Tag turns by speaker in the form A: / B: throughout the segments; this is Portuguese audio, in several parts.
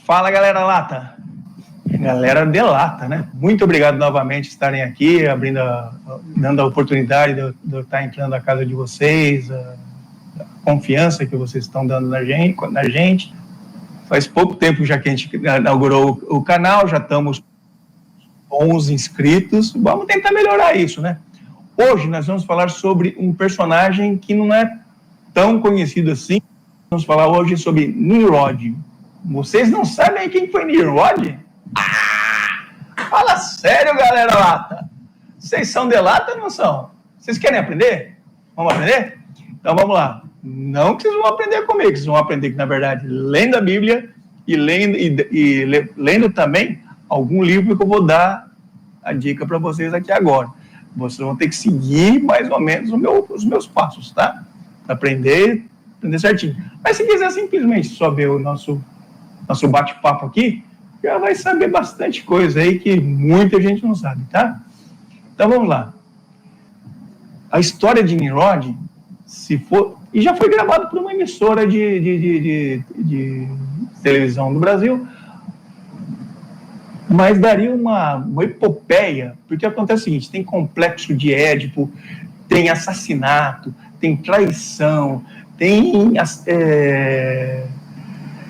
A: Fala, galera lata. Galera de lata, né? Muito obrigado novamente por estarem aqui, dando a oportunidade de eu estar entrando na casa de vocês, a confiança que vocês estão dando na gente. Faz pouco tempo já que a gente inaugurou o canal, já estamos 11 inscritos. Vamos tentar melhorar isso, né? Hoje nós vamos falar sobre um personagem que não é tão conhecido assim. Vamos falar hoje sobre Nimrod. Vocês não sabem quem foi Nimrod? Fala sério, galera lata. Vocês são de lata ou não são? Vocês querem aprender? Vamos aprender? Então vamos lá. Não que vocês vão aprender comigo, vocês vão aprender que, na verdade, lendo a Bíblia e lendo também algum livro que eu vou dar a dica para vocês aqui agora. Vocês vão ter que seguir mais ou menos os meus passos, tá? Para aprender certinho. Mas se quiser simplesmente só ver o nosso bate-papo aqui, já vai saber bastante coisa aí que muita gente não sabe, tá? Então vamos lá. A história de Nimrod, e já foi gravado por uma emissora de televisão do Brasil, mas daria uma epopeia, porque acontece o seguinte: tem complexo de Édipo, tem assassinato, tem traição, tem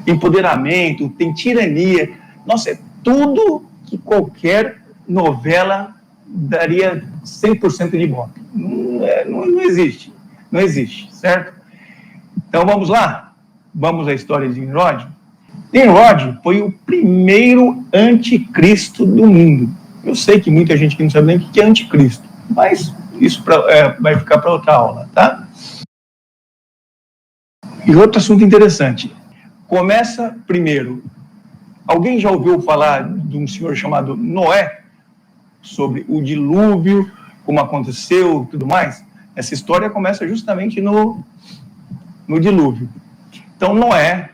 A: empoderamento, tem tirania. Nossa, é tudo que qualquer novela daria 100% de ibope. Não existe. Não existe, certo? Então vamos lá? Vamos à história de Nimrod? Nimrod foi o primeiro anticristo do mundo. Eu sei que muita gente que não sabe nem o que é anticristo, mas isso vai ficar para outra aula, tá? E outro assunto interessante. Começa primeiro. Alguém já ouviu falar de um senhor chamado Noé? Sobre o dilúvio, como aconteceu e tudo mais? Essa história começa justamente no dilúvio. Então, Noé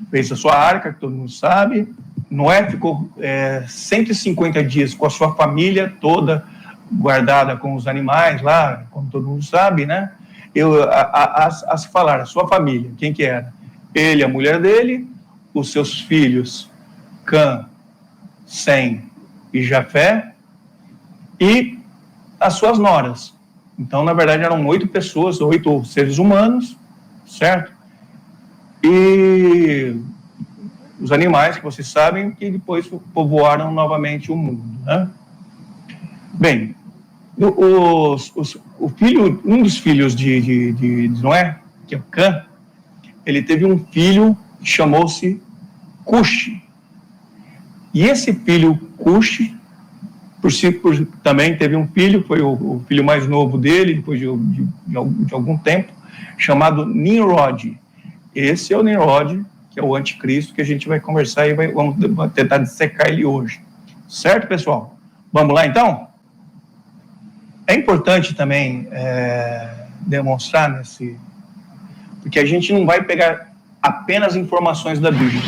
A: fez a sua arca, que todo mundo sabe. Noé ficou 150 dias com a sua família toda, guardada com os animais lá, como todo mundo sabe, né? A se falar, a sua família, quem que era? Ele, a mulher dele, os seus filhos, Cã, Sem e Jafé, e as suas noras. Então, na verdade, eram 8 pessoas, 8 seres humanos, certo? E os animais, que vocês sabem, que depois povoaram novamente o mundo, né? Bem, um dos filhos de Noé, que é o Cã, ele teve um filho que chamou-se Cuxi. E esse filho Cuxi, também teve um filho, foi o filho mais novo dele, depois de algum tempo, chamado Nimrod. Esse é o Nimrod, que é o anticristo, que a gente vai conversar e vamos tentar dissecar ele hoje. Certo, pessoal? Vamos lá, então? É importante também demonstrar porque a gente não vai pegar apenas informações da Bíblia.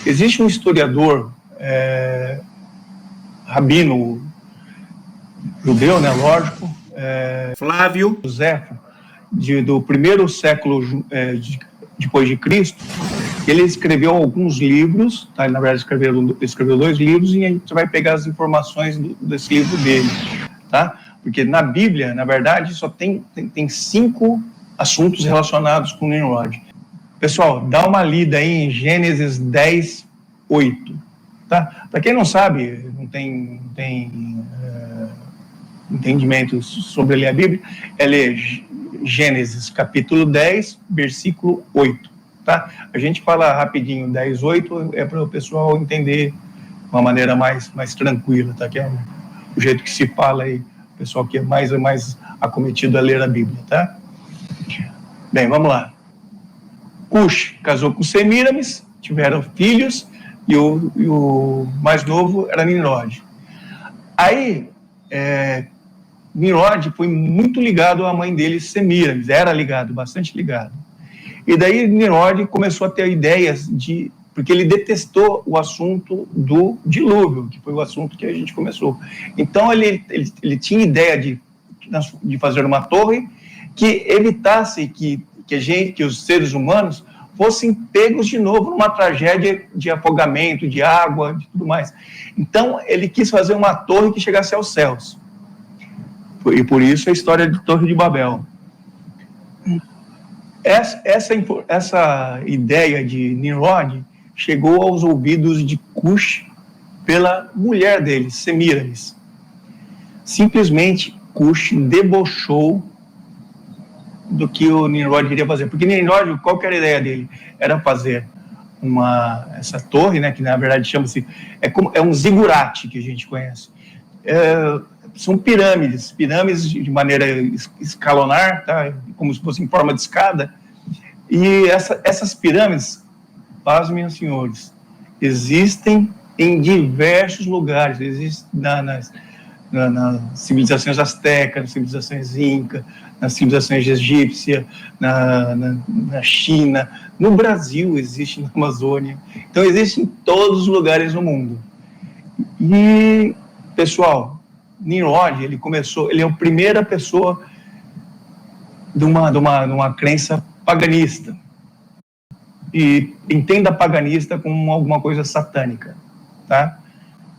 A: Existe um historiador, rabino judeu, né, lógico, Flávio Josefo, do primeiro século depois de Cristo. Ele escreveu alguns livros, tá? Na verdade escreveu 2 livros, e a gente vai pegar as informações desse livro dele, tá? Porque na Bíblia, na verdade, só tem 5 assuntos relacionados com Nimrod. Pessoal, dá uma lida aí em Gênesis 10, 8. Tá? Para quem não sabe, não tem entendimento sobre ler a Bíblia, é ler Gênesis capítulo 10, versículo 8. Tá? A gente fala rapidinho 10, 8, para o pessoal entender de uma maneira mais tranquila, tá? Que é o jeito que se fala aí, o pessoal que é mais acometido a ler a Bíblia, tá? Bem, vamos lá. Cuxi casou com Semíramis, tiveram filhos, e o mais novo era Nimrod. Aí, Nimrod foi muito ligado à mãe dele, Semíramis, era ligado, bastante ligado. E daí Nimrod começou a ter ideias porque ele detestou o assunto do dilúvio, que foi o assunto que a gente começou. Então ele tinha ideia de fazer uma torre que evitasse que os seres humanos fossem pegos de novo numa tragédia de afogamento, de água, de tudo mais. Então, ele quis fazer uma torre que chegasse aos céus. E por isso a história de Torre de Babel. Essa ideia de Nimrod chegou aos ouvidos de Cush pela mulher dele, Semíramis. Simplesmente Cush debochou do que o Nimrod queria fazer. Porque Nimrod, qual que era a ideia dele? Era fazer essa torre, né, que na verdade chama-se... É um zigurate que a gente conhece. São pirâmides de maneira escalonar, tá? Como se fosse em forma de escada. E essas pirâmides, pasmem, senhores, existem em diversos lugares. Existem nas civilizações astecas, nas civilizações inca, nas civilizações egípcia, na China, no Brasil existe, na Amazônia. Então existe em todos os lugares do mundo. E, pessoal, Nimrod, ele é a primeira pessoa de uma crença paganista. E entenda paganista como alguma coisa satânica, tá?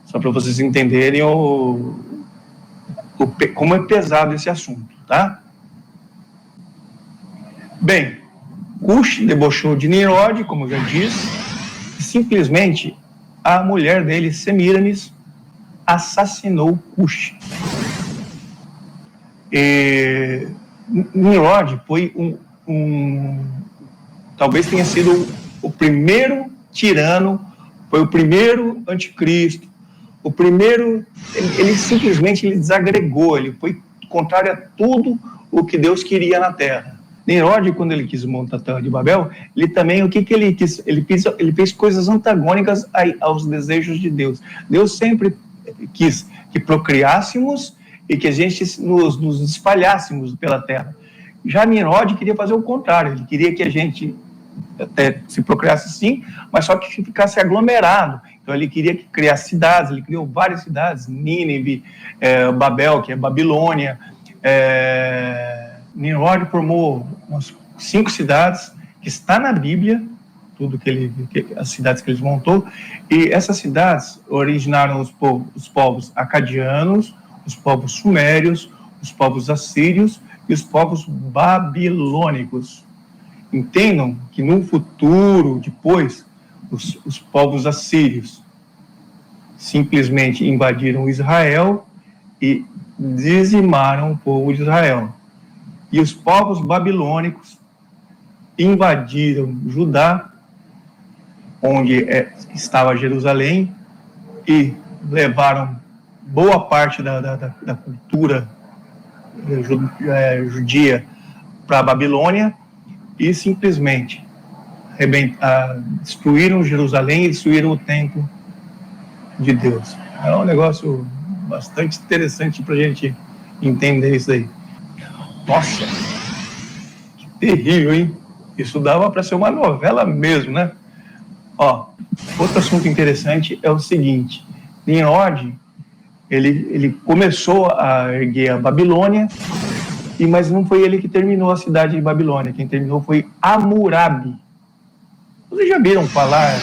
A: Só para vocês entenderem como é pesado esse assunto, tá? Bem, Cush debochou de Nimrod, como eu já disse, e simplesmente a mulher dele, Semíramis, assassinou Cush. Nimrod foi talvez tenha sido o primeiro tirano, foi o primeiro anticristo, o primeiro, ele simplesmente desagregou, ele foi contrário a tudo o que Deus queria na Terra. Nimrod, quando ele quis montar a Torre de Babel, ele também, o que ele quis? Ele fez coisas antagônicas aos desejos de Deus. Deus sempre quis que procriássemos e que a gente nos espalhássemos pela Terra. Já Nimrod queria fazer o contrário, ele queria que a gente até se procriasse sim, mas só que ficasse aglomerado. Então ele queria criar cidades, ele criou várias cidades, Nínive, Babel, que é Babilônia. Nimrod formou umas 5 cidades, que está na Bíblia, as cidades que ele montou, e essas cidades originaram os povos acadianos, os povos sumérios, os povos assírios e os povos babilônicos. Entendam que no futuro, depois, os povos assírios simplesmente invadiram Israel e dizimaram o povo de Israel. E os povos babilônicos invadiram Judá, onde estava Jerusalém, e levaram boa parte da cultura judia para a Babilônia e simplesmente destruíram Jerusalém e destruíram o templo de Deus. É um negócio bastante interessante para a gente entender isso aí. Nossa, que terrível, hein? Isso dava para ser uma novela mesmo, né? Ó, outro assunto interessante é o seguinte: Nimrod, ele começou a erguer a Babilônia, mas não foi ele que terminou a cidade de Babilônia. Quem terminou foi Hammurabi. Vocês já viram falar,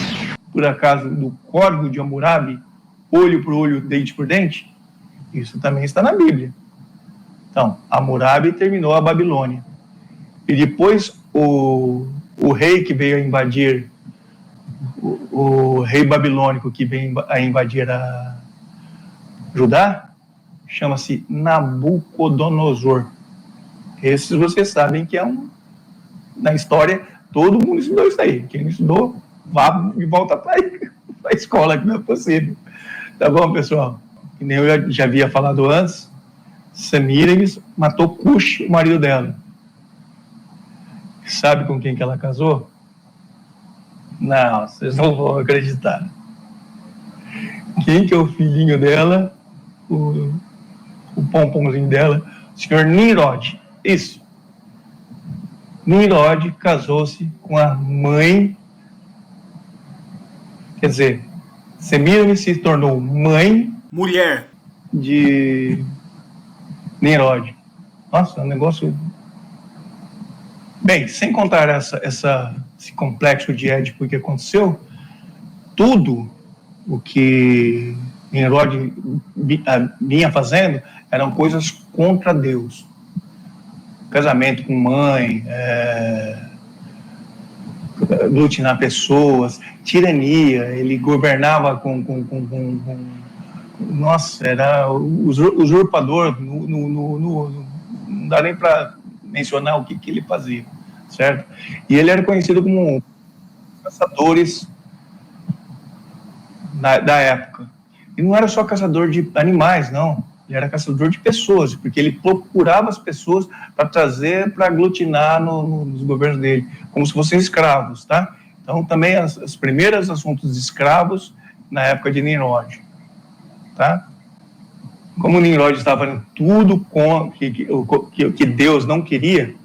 A: por acaso, do código de Hammurabi? Olho por olho, dente por dente? Isso também está na Bíblia. Então, Hammurabi terminou a Babilônia. E depois o rei que veio a invadir, o rei babilônico que veio a invadir a Judá, chama-se Nabucodonosor. Esses vocês sabem que na história, todo mundo estudou isso aí. Quem não estudou, vá e volta para a escola, que não é possível. Tá bom, pessoal? Que nem eu já havia falado antes, Semíramis matou Cush, o marido dela. Sabe com quem que ela casou? Não, vocês não vão acreditar. Quem que é o filhinho dela? O pomponzinho dela? O senhor Nimrod. Isso. Nimrod casou-se com a mãe. Quer dizer, Semíramis se tornou mãe.
B: Mulher.
A: De Nimrod. Nossa, é um negócio... Bem, sem contar essa esse complexo de Édipo que aconteceu, tudo o que Nimrod vinha fazendo eram coisas contra Deus. Casamento com mãe, aglutinar pessoas, tirania, ele governava nossa, era usurpador, não dá nem para mencionar o que ele fazia, certo? E ele era conhecido como caçadores da época. E não era só caçador de animais, não. Ele era caçador de pessoas, porque ele procurava as pessoas para trazer, para aglutinar nos governos dele, como se fossem escravos, tá? Então, também os primeiros assuntos de escravos na época de Nimrod, tá? Como Nimrod estava fazendo tudo que Deus não queria,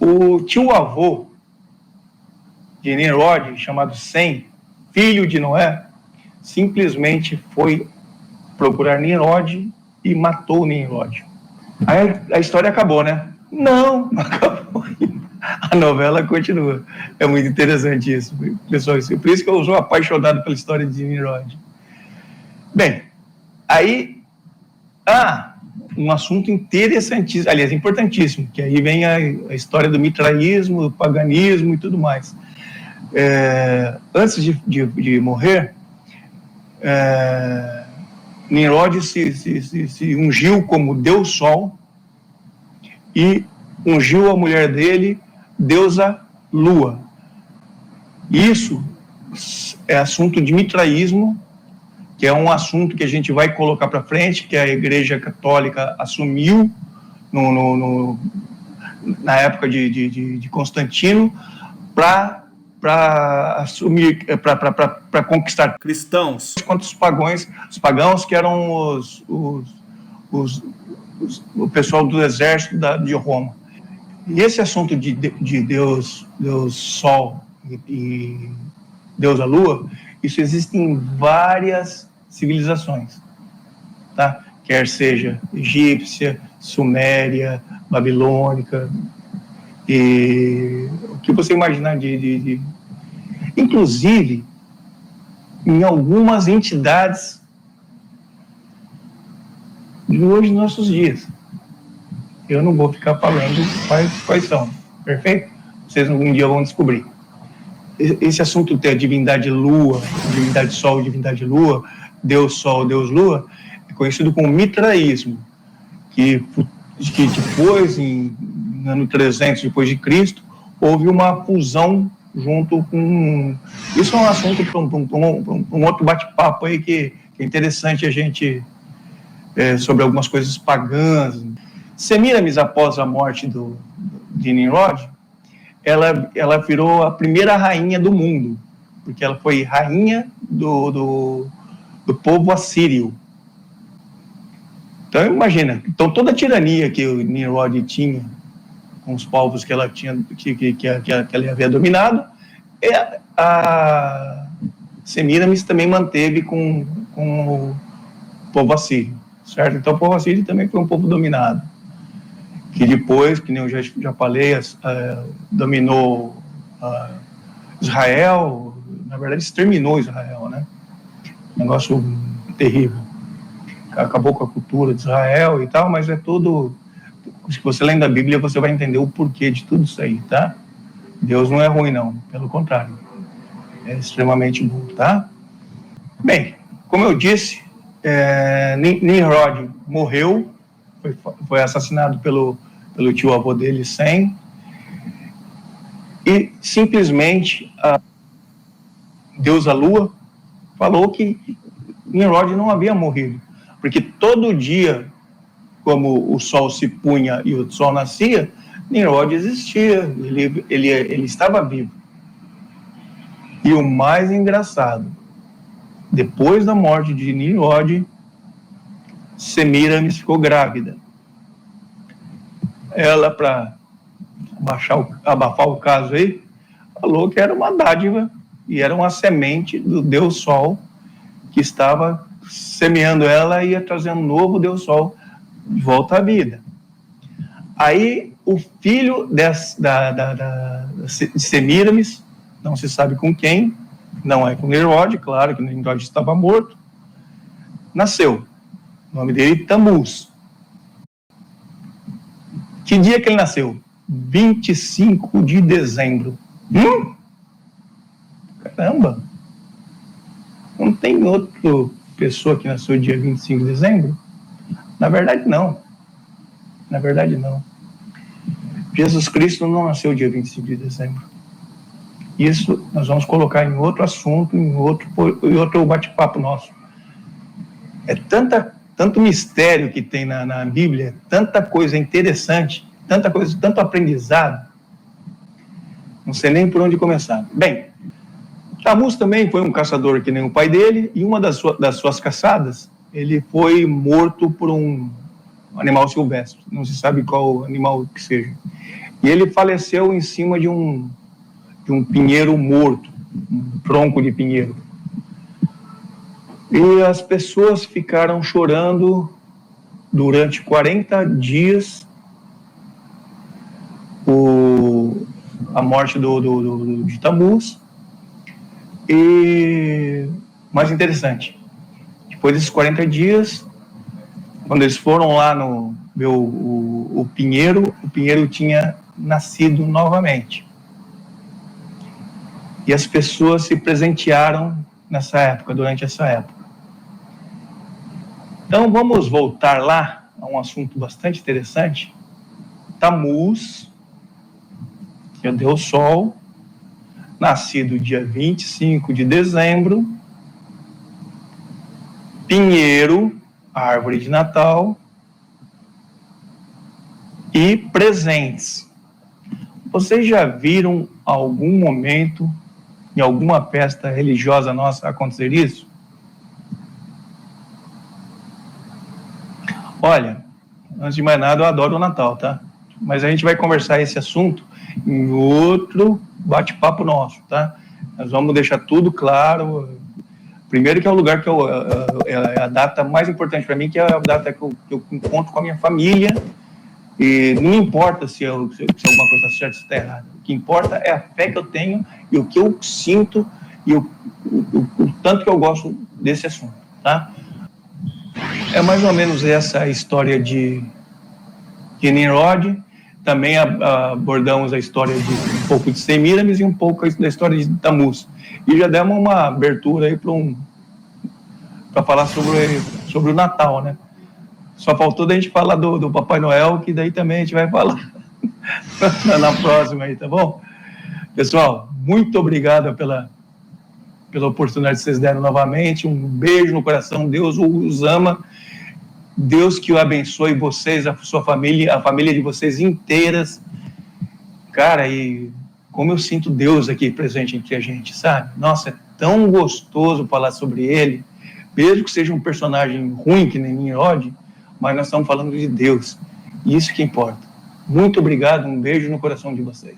A: o tio-avô de Nimrod, chamado Sem, filho de Noé, simplesmente foi procurar Nimrod e matou Nimrod. Aí a história acabou, né? Não acabou. A novela continua. É muito interessante isso, pessoal. Por isso que eu sou apaixonado pela história de Nimrod. Bem, aí, um assunto interessantíssimo, aliás, importantíssimo, que aí vem a história do mitraísmo, do paganismo e tudo mais. Antes de morrer, Nimrod se ungiu como Deus Sol e ungiu a mulher dele, deusa Lua. Isso é assunto de mitraísmo, que é um assunto que a gente vai colocar para frente, que a Igreja Católica assumiu na época de Constantino para assumir, para conquistar cristãos contra os pagãos que eram o pessoal do exército de Roma. E esse assunto de Deus Sol e Deus a Lua, isso existe em várias civilizações, tá? Quer seja egípcia, suméria, babilônica, e o que você imaginar inclusive em algumas entidades de hoje, nossos dias. Eu não vou ficar falando quais são, perfeito? Vocês algum dia vão descobrir. Esse assunto da divindade Lua, divindade Sol, divindade Lua, Deus Sol, Deus Lua, é conhecido como mitraísmo, que depois, em ano 300 depois de Cristo, houve uma fusão junto com... Isso é um assunto para um outro bate-papo aí que é interessante a gente... sobre algumas coisas pagãs. Semiramis, após a morte de Nimrod, ela virou a primeira rainha do mundo, porque ela foi rainha do povo assírio. Então, imagina, toda a tirania que o Nimrod tinha com os povos que ela tinha, que ela havia dominado, a Semiramis também manteve com o povo assírio, certo? Então, o povo assírio também foi um povo dominado, que depois, que nem eu já falei, dominou Israel, na verdade exterminou Israel, né? Negócio terrível. Acabou com a cultura de Israel e tal, mas é tudo... Se você lendo a Bíblia, você vai entender o porquê de tudo isso aí, tá? Deus não é ruim, não. Pelo contrário. É extremamente bom, tá? Bem, como eu disse, Nimrod morreu, foi assassinado pelo tio-avô dele, Sem, e simplesmente a deusa Lua falou que Nimrod não havia morrido, porque todo dia, como o sol se punha e o sol nascia, Nimrod existia, ele estava vivo. E o mais engraçado, depois da morte de Nimrod, Semiramis ficou grávida. Ela, para abafar o caso aí, falou que era uma dádiva e era uma semente do Deus Sol que estava semeando ela e ia trazer um novo Deus Sol de volta à vida. Aí o filho de Semíramis, não se sabe com quem, não é com Nimrod, claro que Nimrod estava morto, nasceu. O nome dele Tamuz. Que dia que ele nasceu? 25 de dezembro. Caramba! Não tem outra pessoa que nasceu dia 25 de dezembro? Na verdade, não. Na verdade, não. Jesus Cristo não nasceu dia 25 de dezembro. Isso nós vamos colocar em outro assunto, em outro bate-papo nosso. É tanto mistério que tem na Bíblia, tanta coisa interessante, tanta coisa, tanto aprendizado. Não sei nem por onde começar. Bem, Tamuz também foi um caçador que nem o pai dele, e uma das suas caçadas, ele foi morto por um animal silvestre, não se sabe qual animal que seja. E ele faleceu em cima de um pinheiro morto, um tronco de pinheiro. E as pessoas ficaram chorando durante 40 dias a morte de Tamuz. E mais interessante, depois desses 40 dias, quando eles foram lá ver o pinheiro tinha nascido novamente. E as pessoas se presentearam durante essa época. Então vamos voltar lá a um assunto bastante interessante. Tamuz, que é Deus Sol, nascido dia 25 de dezembro, pinheiro, árvore de Natal, e presentes. Vocês já viram algum momento, em alguma festa religiosa nossa, acontecer isso? Olha, antes de mais nada, eu adoro o Natal, tá? Mas a gente vai conversar esse assunto em outro bate-papo nosso, tá? Nós vamos deixar tudo claro. Primeiro que é o lugar que é a data mais importante para mim, que é a data que eu encontro com a minha família. E não importa se alguma coisa está certa ou está errada. O que importa é a fé que eu tenho e o que eu sinto e o tanto que eu gosto desse assunto, tá? É mais ou menos essa a história de Nimrod. Também abordamos a história de um pouco de Semíramis e um pouco da história de Tamuz. E já demos uma abertura aí para falar sobre o Natal, né? Só faltou da gente falar do Papai Noel, que daí também a gente vai falar na próxima aí, tá bom? Pessoal, muito obrigado pela oportunidade que vocês deram novamente. Um beijo no coração. Deus os ama. Deus que o abençoe, vocês, a sua família, a família de vocês inteiras. Cara, e como eu sinto Deus aqui presente entre a gente, sabe? Nossa, é tão gostoso falar sobre ele, mesmo que seja um personagem ruim, que nem Nimrod, mas nós estamos falando de Deus. E isso que importa. Muito obrigado, um beijo no coração de vocês.